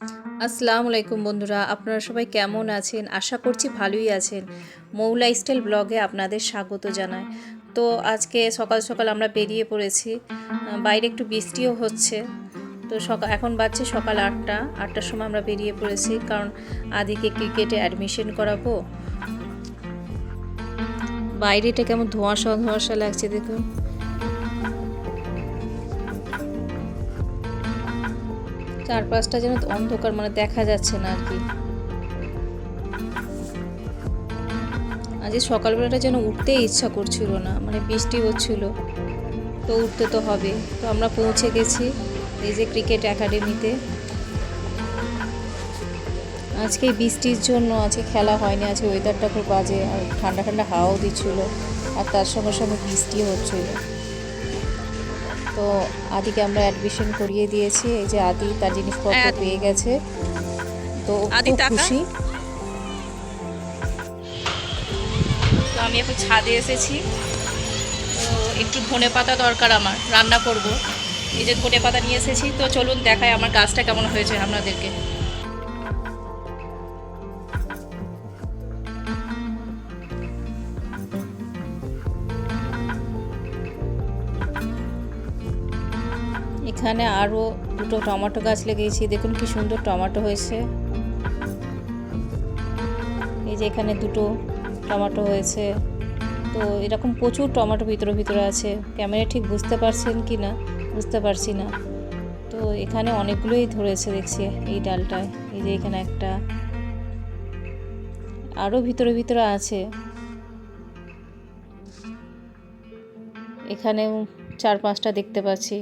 আসসালামু আলাইকুম বন্ধুরা, আপনারা সবাই কেমন আছেন? আশা করছি ভালোই আছেন। মৌ লাইফস্টাইল ব্লগে আপনাদের স্বাগত জানাই। তো আজকে সকাল সকাল আমরা বেরিয়ে পড়েছি। বাইরে একটু বৃষ্টিও হচ্ছে। তো এখন বাজছে সকাল 8টার সময় আমরা বেরিয়ে পড়েছি, কারণ আদিকে ক্রিকেটে অ্যাডমিশন করাবো। বাইরেটা কেমন ধোঁয়াশা ধোঁয়াশা লাগছে দেখুন। চারপাশটা যেন অন্ধকার, মানে দেখা যাচ্ছে না আর কি। আজ সকালবেলাটা যেন উঠতেই ইচ্ছা করছিল না, মানে বৃষ্টি হচ্ছিল, তো উঠতে তো হবে। তো আমরা পৌঁছে গেছি এই যে ক্রিকেট একাডেমিতে। আজকে বৃষ্টির জন্য আজকে খেলা হয়নি, আজকে ওয়েদারটা খুব বাজে, আর ঠান্ডা ঠান্ডা হাওয়াও দিচ্ছিল, আর তার সঙ্গে সঙ্গে বৃষ্টিও হচ্ছিল। তো আদিকে আমরা অ্যাডমিশন করিয়ে দিয়েছি। এই যে আদি তার জিনিসপত্র পেয়ে গেছে, তো খুব খুশি। তো আমি এখন ছাদে এসেছি, তো একটু ধনেপাতা দরকার, আমার রান্না করব। এই যে ধনেপাতা নিয়ে এসেছি, তো চলুন দেখাই আমার গাছটা কেমন হয়েছে আপনাদেরকে। এখানে আরও দুটো টমেটো গাছ লাগিয়েছি, দেখুন কি সুন্দর টমেটো হয়েছে। এই যে এখানে দুটো টমেটো হয়েছে। তো এরকম প্রচুর টমেটো ভিতরে আছে, ক্যামেরা ঠিক বুঝতে পারছেন কি না বুঝতে পারছি না। তো এখানে অনেকগুলোই ধরেছে দেখছি এই ডালটায়। এই যে এখানে একটা, আরও ভিতরে আছে। এখানেও 4-5টা দেখতে পাচ্ছি।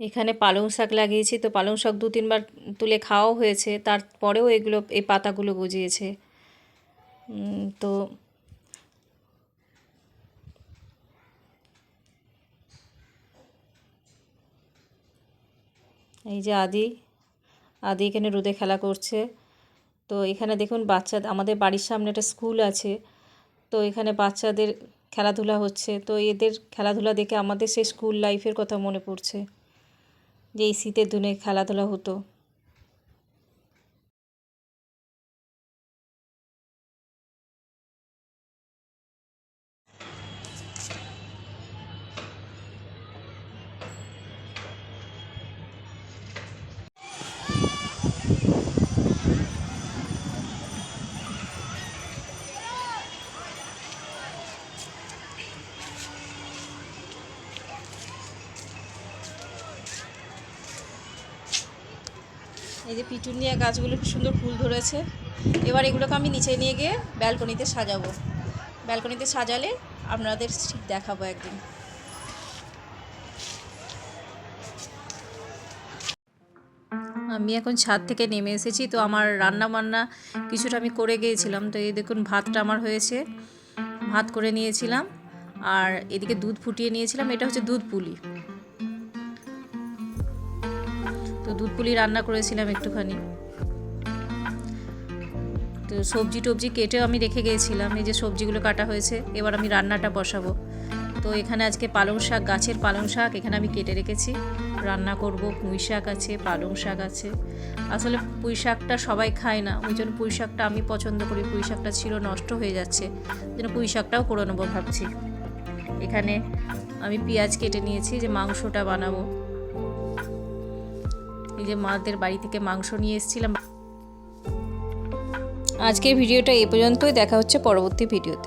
এখানে পালং শাক লাগিয়েছি, তো পালং শাক 2-3 বার তুলে খাওয়াও হয়েছে, তারপরেও এই পাতাগুলো গজিয়েছে। তো এই যে আদি এখানে রোদে খেলা করছে। তো এখানে দেখুন আমাদের বাড়ির সামনে একটা স্কুল আছে, তো এখানে বাচ্চাদের খেলাধুলা হচ্ছে। তো এদের খেলাধুলা দেখে আমাদের সেই স্কুল লাইফের কথা মনে পড়ছে, যে এই শীতের দিনে খেলাধুলা হতো। এই যে পিটুনিয়া গাছগুলো কি সুন্দর ফুল ধরেছে। এবার এগুলোকে আমি নিচে নিয়ে গিয়ে ব্যালকনিতে সাজাবো। ব্যালকনিতে সাজালে আপনাদের ঠিক দেখাবো একদিন। আমি এখন ছাদ থেকে নেমে এসেছি, তো আমার রান্না বান্না কিছুটা আমি করে গিয়েছিলাম। তো এই দেখুন ভাতটা আমার হয়েছে, ভাত করে নিয়েছিলাম, আর এদিকে দুধ ফুটিয়ে নিয়েছিলাম। এটা হচ্ছে দুধ পুলি। তো দুধ পুলি রান্না করেছিলাম একটুখানি। তো সবজি টবজি কেটেও আমি রেখে গিয়েছিলাম, এই যে সবজিগুলো কাটা হয়েছে। এবার আমি রান্নাটা বসাবো। তো এখানে আজকে পালং শাক, গাছের পালং শাক এখানে আমি কেটে রেখেছি, রান্না করব। পুঁই শাক আছে, পালং শাক আছে। আসলে পুঁই শাকটা সবাই খায় না, ওই জন্য পুঁই শাকটা আমি পছন্দ করি। পুঁই শাকটা ছিল, নষ্ট হয়ে যাচ্ছে, ওই জন্য পুঁই শাকটাও করে নেবো ভাবছি। এখানে আমি পেঁয়াজ কেটে নিয়েছি, যে মাংসটা বানাবো। এই যে মাদের বাড়ি থেকে মাংস নিয়ে এসেছিলাম। আজকের ভিডিওটা এই পর্যন্তই, দেখা হচ্ছে পরবর্তী ভিডিওতে।